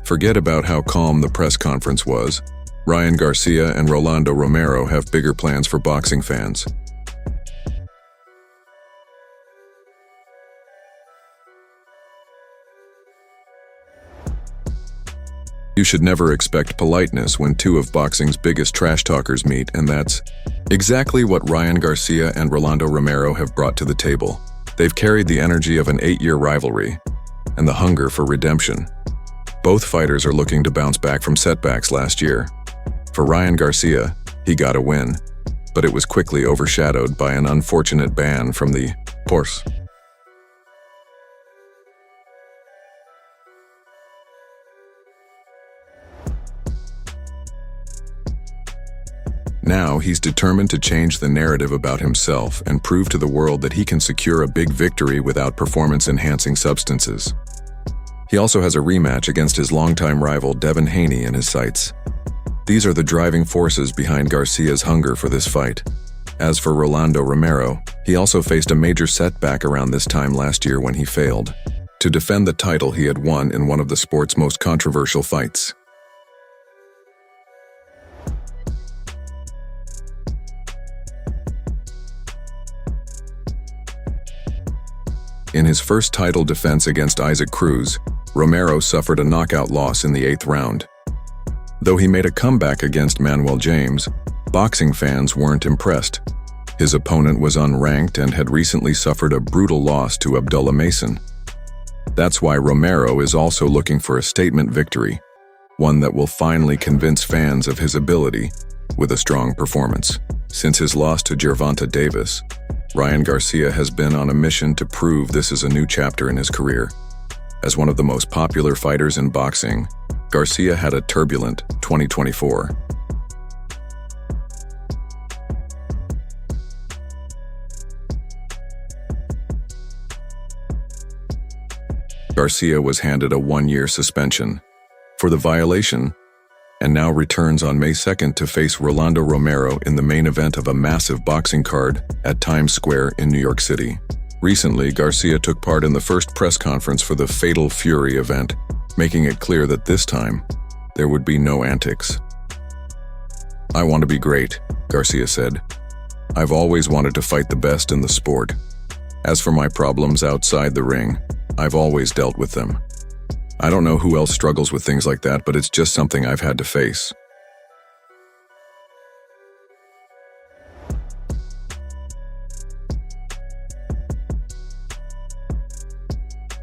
Forget about how calm the press conference was. Ryan Garcia and Rolando Romero have bigger plans for boxing fans. You should never expect politeness when two of boxing's biggest trash talkers meet, and that's exactly what Ryan Garcia and Rolando Romero have brought to the table. They've carried the energy of an 8-year rivalry and the hunger for redemption. Both fighters are looking to bounce back from setbacks last year. For Ryan Garcia, he got a win, but it was quickly overshadowed by an unfortunate ban from the Force. Now he's determined to change the narrative about himself and prove to the world that he can secure a big victory without performance-enhancing substances. He also has a rematch against his longtime rival Devin Haney in his sights. These are the driving forces behind Garcia's hunger for this fight. As for Rolando Romero, he also faced a major setback around this time last year when he failed to defend the title he had won in one of the sport's most controversial fights. In his first title defense against Isaac Cruz, Romero suffered a knockout loss in the 8th round. Though he made a comeback against Manuel James, boxing fans weren't impressed. His opponent was unranked and had recently suffered a brutal loss to Abdullah Mason. That's why Romero is also looking for a statement victory, one that will finally convince fans of his ability with a strong performance. Since his loss to Gervonta Davis, Ryan Garcia has been on a mission to prove this is a new chapter in his career. As one of the most popular fighters in boxing, Garcia had a turbulent 2024. Garcia was handed a 1-year suspension for the violation and now returns on May 2nd to face Rolando Romero in the main event of a massive boxing card at Times Square in New York City. Recently, Garcia took part in the first press conference for the Fatal Fury event, making it clear that this time, there would be no antics. "I want to be great," Garcia said. "I've always wanted to fight the best in the sport. As for my problems outside the ring, I've always dealt with them. I don't know who else struggles with things like that, but it's just something I've had to face."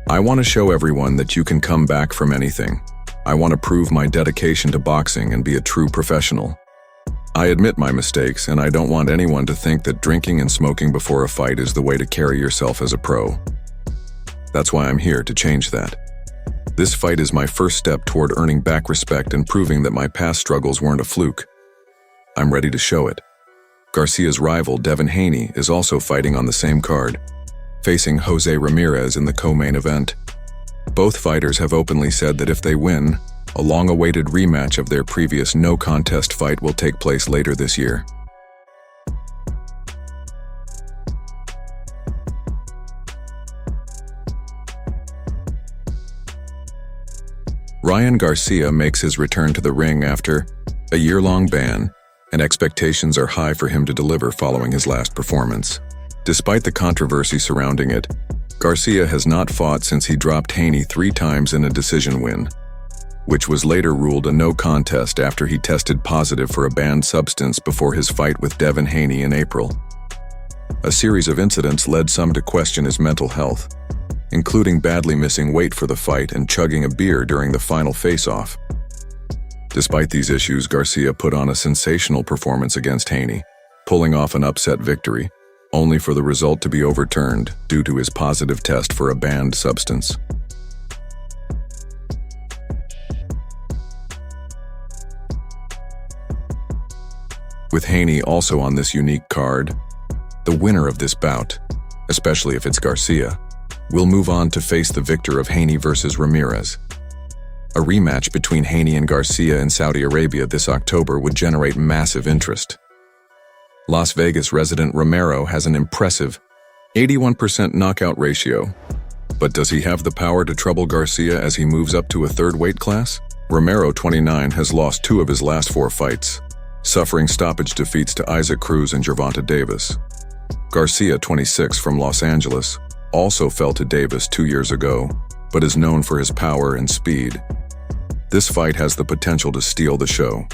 "I want to show everyone that you can come back from anything. I want to prove my dedication to boxing and be a true professional. I admit my mistakes, and I don't want anyone to think that drinking and smoking before a fight is the way to carry yourself as a pro. That's why I'm here to change that. This fight is my first step toward earning back respect and proving that my past struggles weren't a fluke. I'm ready to show it." Garcia's rival, Devin Haney, is also fighting on the same card, facing Jose Ramirez in the co-main event. Both fighters have openly said that if they win, a long-awaited rematch of their previous no-contest fight will take place later this year. Ryan Garcia makes his return to the ring after a year-long ban, and expectations are high for him to deliver following his last performance. Despite the controversy surrounding it, Garcia has not fought since he dropped Haney 3 times in a decision win, which was later ruled a no contest after he tested positive for a banned substance before his fight with Devin Haney in April. A series of incidents led some to question his mental health, including badly missing weight for the fight and chugging a beer during the final face-off. Despite these issues, Garcia put on a sensational performance against Haney, pulling off an upset victory, only for the result to be overturned due to his positive test for a banned substance. With Haney also on this unique card, the winner of this bout, especially if it's Garcia, will move on to face the victor of Haney versus Ramirez. A rematch between Haney and Garcia in Saudi Arabia this October would generate massive interest. Las Vegas resident Romero has an impressive 81% knockout ratio, but does he have the power to trouble Garcia as he moves up to a 3rd weight class? Romero, 29, has lost 2 of his last 4 fights, suffering stoppage defeats to Isaac Cruz and Gervonta Davis. Garcia, 26, from Los Angeles, also fell to Davis 2 years ago, but is known for his power and speed. This fight has the potential to steal the show.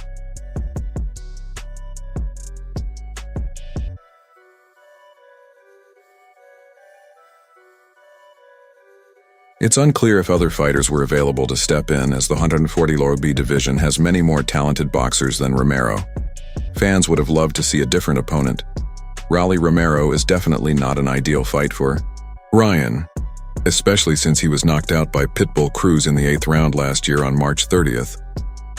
It's unclear if other fighters were available to step in, as the 140-kg division has many more talented boxers than Romero. Fans would have loved to see a different opponent. Rolly Romero is definitely not an ideal fight for Ryan, especially since he was knocked out by Pitbull Cruz in the 8th round last year on March 30th.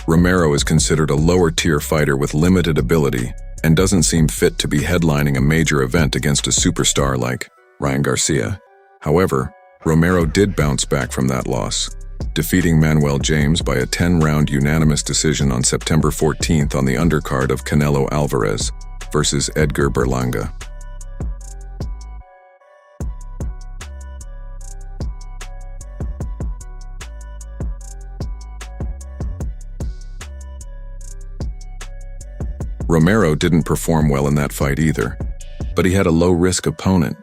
Romero is considered a lower-tier fighter with limited ability and doesn't seem fit to be headlining a major event against a superstar like Ryan Garcia. However, Romero did bounce back from that loss, defeating Manuel James by a 10-round unanimous decision on September 14th on the undercard of Canelo Alvarez versus Edgar Berlanga. Romero didn't perform well in that fight either, but he had a low-risk opponent.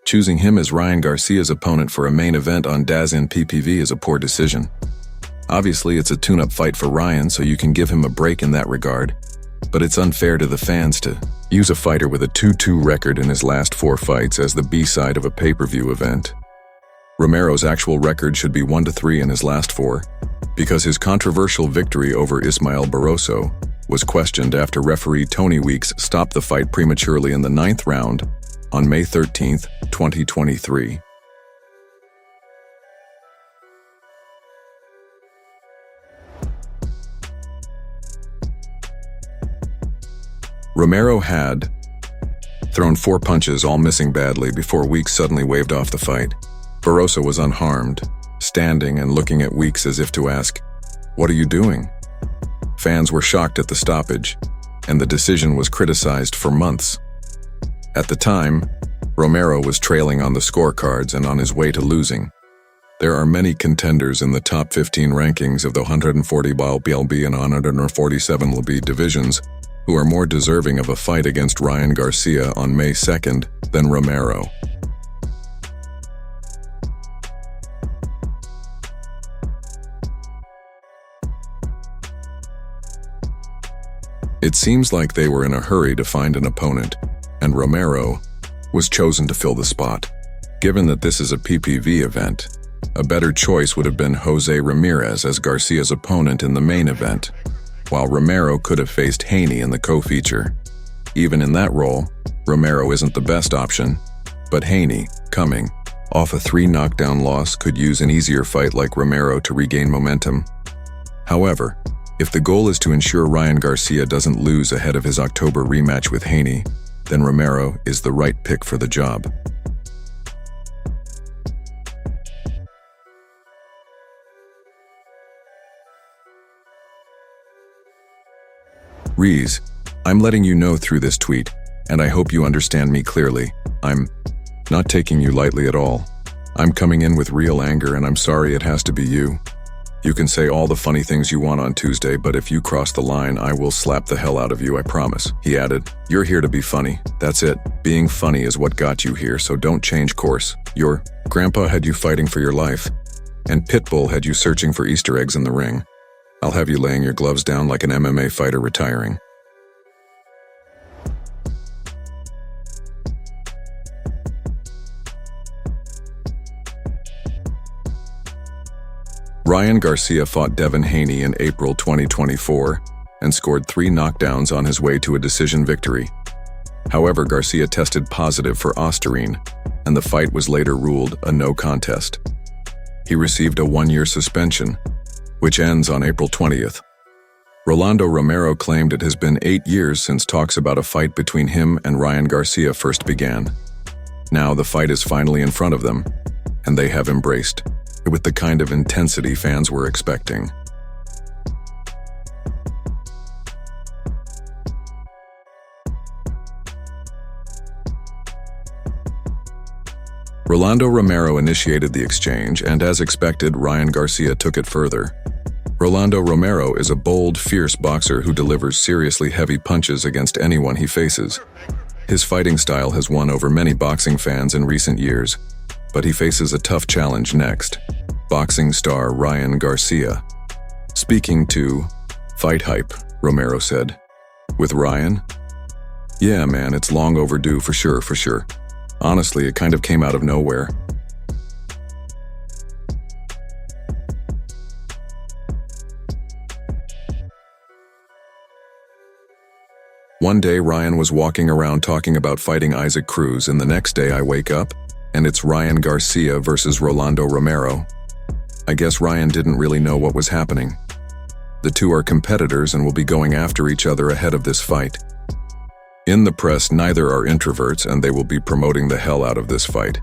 Choosing him as Ryan Garcia's opponent for a main event on DAZN PPV is a poor decision. Obviously, it's a tune-up fight for Ryan, so you can give him a break in that regard, but it's unfair to the fans to use a fighter with a 2-2 record in his last 4 fights as the B-side of a pay-per-view event. Romero's actual record should be 1-3 in his last 4, because his controversial victory over Ismael Barroso was questioned after referee Tony Weeks stopped the fight prematurely in the 9th round on May 13, 2023. Romero had thrown 4 punches, all missing badly, before Weeks suddenly waved off the fight. Barroso was unharmed, standing and looking at Weeks as if to ask, "What are you doing?" Fans were shocked at the stoppage, and the decision was criticized for months. At the time, Romero was trailing on the scorecards and on his way to losing. There are many contenders in the top 15 rankings of the 140 BLB and 147 LB divisions who are more deserving of a fight against Ryan Garcia on May 2nd than Romero. It seems like they were in a hurry to find an opponent, and Romero was chosen to fill the spot. Given that this is a PPV event, a better choice would have been Jose Ramirez as Garcia's opponent in the main event, while Romero could have faced Haney in the co-feature. Even in that role, Romero isn't the best option, but Haney, coming off a 3-knockdown loss, could use an easier fight like Romero to regain momentum. However, if the goal is to ensure Ryan Garcia doesn't lose ahead of his October rematch with Haney, then Romero is the right pick for the job. Rees, I'm letting you know through this tweet, and I hope you understand me clearly. I'm not taking you lightly at all. I'm coming in with real anger, and I'm sorry it has to be you. You can say all the funny things you want on Tuesday, but if you cross the line, I will slap the hell out of you, I promise. He added, "You're here to be funny. That's it. Being funny is what got you here, so don't change course. Your grandpa had you fighting for your life, and Pitbull had you searching for Easter eggs in the ring. I'll have you laying your gloves down like an MMA fighter retiring." Ryan Garcia fought Devin Haney in April 2024 and scored 3 knockdowns on his way to a decision victory. However, Garcia tested positive for Ostarine, and the fight was later ruled a no contest. He received a 1-year suspension, which ends on April 20th. Rolando Romero claimed it has been 8 years since talks about a fight between him and Ryan Garcia first began. Now the fight is finally in front of them, and they have embraced it with the kind of intensity fans were expecting. Rolando Romero initiated the exchange, and as expected, Ryan Garcia took it further. Rolando Romero is a bold, fierce boxer who delivers seriously heavy punches against anyone he faces. His fighting style has won over many boxing fans in recent years, but he faces a tough challenge next. Boxing star Ryan Garcia. Speaking to Fight Hype, Romero said. With Ryan? Yeah, man, it's long overdue for sure. Honestly, it kind of came out of nowhere. One day Ryan was walking around talking about fighting Isaac Cruz, and the next day I wake up, and it's Ryan Garcia versus Rolando Romero. I guess Ryan didn't really know what was happening. The two are competitors and will be going after each other ahead of this fight. In the press, neither are introverts, and they will be promoting the hell out of this fight.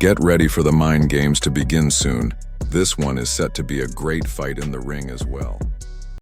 Get ready for the mind games to begin soon. This one is set to be a great fight in the ring as well.